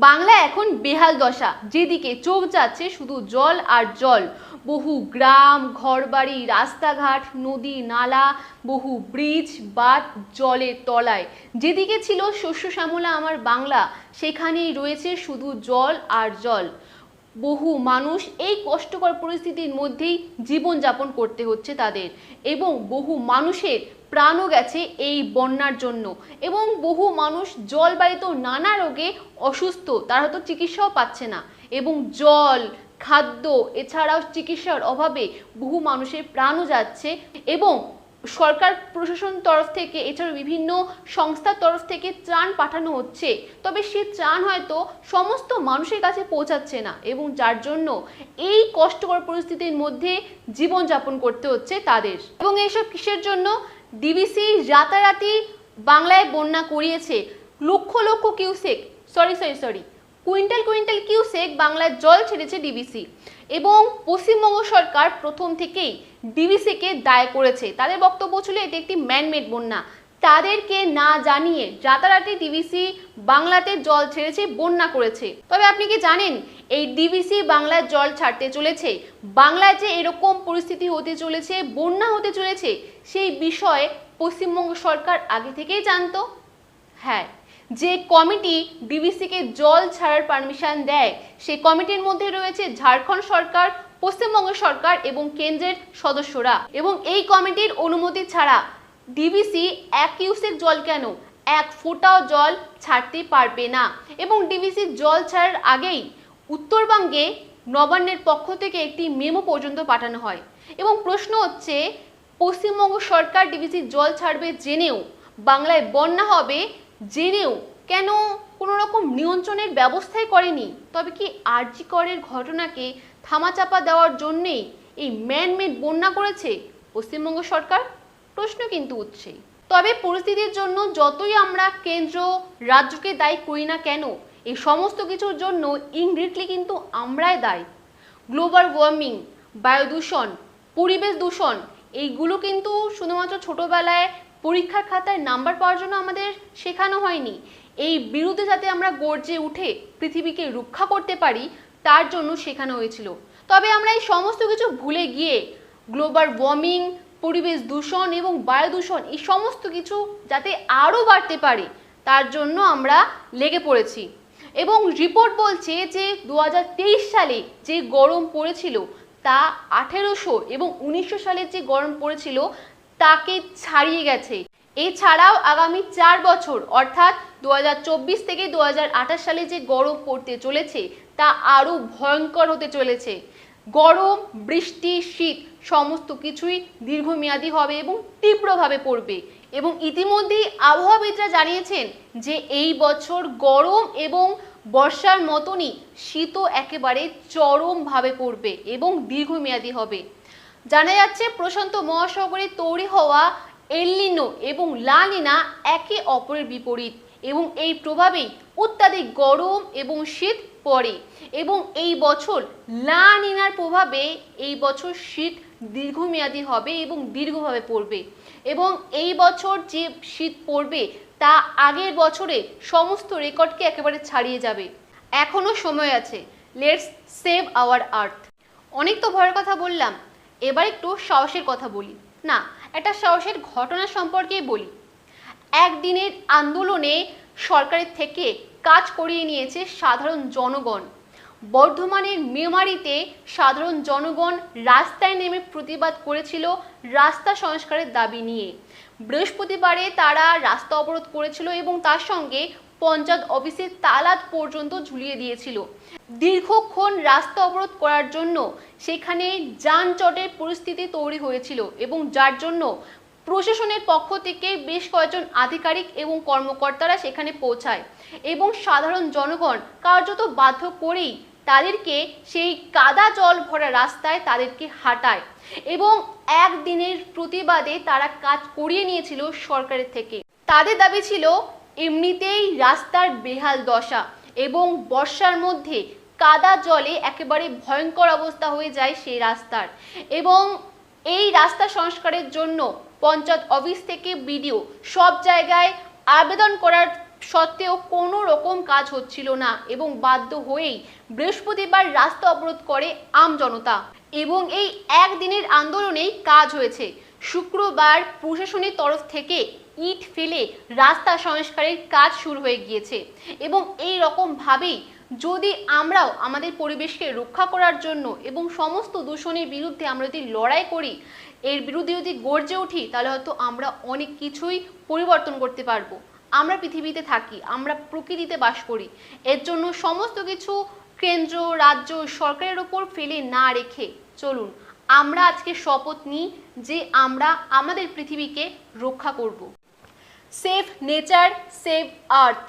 বাংলা এখন বেহাল দশা, যেদিকে চোখ যাচ্ছে শুধু জল আর জল। বহু গ্রাম, ঘরবাড়ি, রাস্তাঘাট, নদী নালা, বহু ব্রিজ, বাঁধ জলের তলায়। যেদিকে ছিল শস্য শ্যামলা আমার বাংলা, সেখানেই রয়েছে শুধু জল আর জল। বহু মানুষ এই কষ্টকর পরিস্থিতির মধ্যেই জীবনযাপন করতে হচ্ছে তাদের, এবং বহু মানুষের প্রাণও গেছে এই বন্যার জন্য, এবং বহু মানুষ জলবাহিত নানা রোগে অসুস্থ, তারা হয়তো চিকিৎসাও পাচ্ছে না, এবং জল, খাদ্য এছাড়াও চিকিৎসার অভাবে বহু মানুষের প্রাণও যাচ্ছে। এবং সরকার প্রশাসন তরফ থেকে এছাড়াও বিভিন্ন সংস্থার তরফ থেকে ত্রাণ পাঠানো হচ্ছে, তবে সে ত্রাণ হয়তো সমস্ত মানুষের কাছে পৌঁছাচ্ছে না, এবং যার জন্য এই কষ্টকর পরিস্থিতির মধ্যে জীবনযাপন করতে হচ্ছে তাদের। এবং এইসব কিসের জন্য? ডিভিসি রাতারাতি বাংলায় বন্যা করিয়েছে। Lakh lakh cusec sorry quintal quintal cusec বাংলায় জল ছেড়েছে ডিভিসি, এবং পশ্চিমবঙ্গ সরকার প্রথম থেকেই ডিভিসিকে দায় করেছে। তাদের বক্তব্য ছিল এটি একটি ম্যানমেড বন্যা। তাদেরকে না জানিয়ে রাতারাতি ডিভিসি বাংলাতে জল ছেড়েছে, বন্যা করেছে। তবে আপনি কি জানেন এই ডিভিসি বাংলার জল ছাড়তে চলেছে, বাংলায় যে এরকম পরিস্থিতি হতে চলেছে, বন্যা হতে চলেছে, সেই বিষয়ে পশ্চিমবঙ্গ সরকার আগে থেকেই জানতো। হ্যাঁ, যে কমিটি ডিভিসিকে জল ছাড়ার পারমিশন দেয়, সেই কমিটির মধ্যে রয়েছে ঝাড়খণ্ড সরকার, পশ্চিমবঙ্গ সরকার এবং কেন্দ্রের সদস্যরা। এবং এই কমিটির অনুমতি ছাড়া ডিভিসি এক কিউসেক জল কেন, এক ফোঁটাও জল ছাড়তে পারবে না। এবং ডিভিসি জল ছাড়ার আগেই উত্তরবঙ্গে নবান্নের পক্ষ থেকে একটি মেমো পর্যন্ত পাঠানো হয়। এবং প্রশ্ন হচ্ছে, পশ্চিমবঙ্গ সরকার ডিভিসি জল ছাড়বে জেনেও, বাংলায় বন্যা হবে জেনেও কেন কোনো রকম নিয়ন্ত্রণের ব্যবস্থাই করেনি? তবে কি আরজি করের ঘটনাকে থামাচাপা দেওয়ার জন্যেই এই ম্যানমেড বন্যা করেছে পশ্চিমবঙ্গ সরকার? প্রশ্ন কিন্তু উঠছে। তবে পরিস্থিতির জন্য যতই আমরা কেন্দ্র রাজ্যকে দায়ী করি না কেন, এই সমস্ত কিছুর জন্য ইনডিরেক্টলি কিন্তু আমরাই দায়ী। গ্লোবাল ওয়ার্মিং, বায়ু দূষণ, পরিবেশ দূষণ, এইগুলো কিন্তু শুধুমাত্র ছোটবেলায় পরীক্ষার খাতায় নাম্বার পাওয়ার জন্য আমাদের শেখানো হয়নি। এই বিরুদ্ধে যাতে আমরা গর্জে উঠে পৃথিবীকে রক্ষা করতে পারি, তার জন্য শেখানো হয়েছিল। তবে আমরা এই সমস্ত কিছু ভুলে গিয়ে গ্লোবাল ওয়ার্মিং, পরিবেশ দূষণ এবং বায়ু দূষণ, এই সমস্ত কিছু যাতে আরও বাড়তে পারে তার জন্য আমরা লেগে পড়েছি। এবং রিপোর্ট বলছে যে 2023 সালে যে গরম পড়েছিল তা 1800 এবং 1900 সালের যে গরম পড়েছিল তাকে ছাড়িয়ে গেছে। এছাড়াও আগামী 4 বছর অর্থাৎ 2024 থেকে 2028 সালে যে গরম পড়তে চলেছে তা আরও ভয়ঙ্কর হতে চলেছে। গরম, বৃষ্টি, শীত সমস্ত কিছুই দীর্ঘমেয়াদী হবে এবং তীব্রভাবে পড়বে। এবং ইতিমধ্যেই আবহাওয়াবিদরা জানিয়েছেন যে এই বছর গরম এবং বর্ষার মতনই শীতও একেবারে চরমভাবে পড়বে এবং দীর্ঘমেয়াদী হবে। জানা যাচ্ছে প্রশান্ত মহাসাগরে তৈরি হওয়া এল নিনো এবং লা নিনা একে অপরের বিপরীত, এবং এই প্রভাবেই অত্যাধিক গরম এবং শীত পড়ে। এবং এই বছর লা নিনার প্রভাবে এই বছর শীত দীর্ঘমেয়াদী হবে এবং দীর্ঘভাবে পড়বে। এবং এই বছর যে শীত পড়বে তা আগের বছরে সমস্ত রেকর্ডকে একেবারে ছাড়িয়ে যাবে। এখনো সময় আছে, লেটস সেভ আওয়ার আর্থ। অনেক তো ভয়ের কথা বললাম, এবার একটু সাহসের কথা বলি। না, একটা সাহসের ঘটনা সম্পর্কেই বলি। একদিনের আন্দোলনে সরকারের থেকে কাজ করিয়ে নিয়েছে সাধারণ জনগণ। বর্ধমানের মেমারিতে সাধারণ জনগণ রাস্তায় নেমে প্রতিবাদ করেছিল রাস্তা সংস্কারের দাবি নিয়ে। বৃহস্পতিবারে তারা রাস্তা অবরোধ করেছিল এবং তার সঙ্গে পঞ্চায়েত অফিসের তালা পর্যন্ত ঝুলিয়ে দিয়েছিল। দীর্ঘক্ষণ রাস্তা অবরোধ করার জন্য সেখানে যানজটের পরিস্থিতি তৈরি হয়েছিল, এবং যার জন্য প্রশাসনের পক্ষ থেকে বেশ কয়েকজন আধিকারিক এবং কর্মকর্তারা সেখানে পৌঁছায়, এবং সাধারণ জনগণ কার্যত বাধ্য করেই তাদেরকে সেই কাদা জল ভরা রাস্তায় তাদেরকে হাঁটায়, এবং একদিনের প্রতিবাদে তারা কাজ করিয়ে নিয়েছিল সরকারের থেকে। তাদের দাবি ছিল এমনিতেই রাস্তার বেহাল দশা, এবং বর্ষার মধ্যে কাদা জলে একেবারে ভয়ঙ্কর অবস্থা হয়ে যায় সেই রাস্তার। এবং এই রাস্তা সংস্কারের জন্য পঞ্চায়েত অফিস থেকে বিডিও সব জায়গায় আবেদন করার সত্ত্বেও কোনো রকম কাজ হচ্ছিল না এবং বাধ্য হয়েই বৃহস্পতিবার রাস্তা অবরোধ করে আমজনতা এবং এই একদিনের আন্দোলনেই কাজ হয়েছে। শুক্রবার প্রশাসনের তরফ থেকে ইট ফেলে রাস্তা সংস্কারের কাজ শুরু হয়ে গিয়েছে এবং এই রকম ভাবেই যদি আমরাও আমাদের পরিবেশকে রক্ষা করার জন্য এবং সমস্ত দূষণের বিরুদ্ধে আমরা যদি লড়াই করি, এর বিরুদ্ধে যদি গর্জে উঠি, তাহলে হয়তো আমরা অনেক কিছুই পরিবর্তন করতে পারবো। আমরা পৃথিবীতে থাকি, আমরা প্রকৃতিতে বাস করি, এর জন্য সমস্ত কিছু কেন্দ্র, রাজ্য, সরকারের ওপর ফেলে না রেখে চলুন আমরা আজকে শপথ নিই যে আমরা আমাদের পৃথিবীকে রক্ষা করব। Save nature, save earth.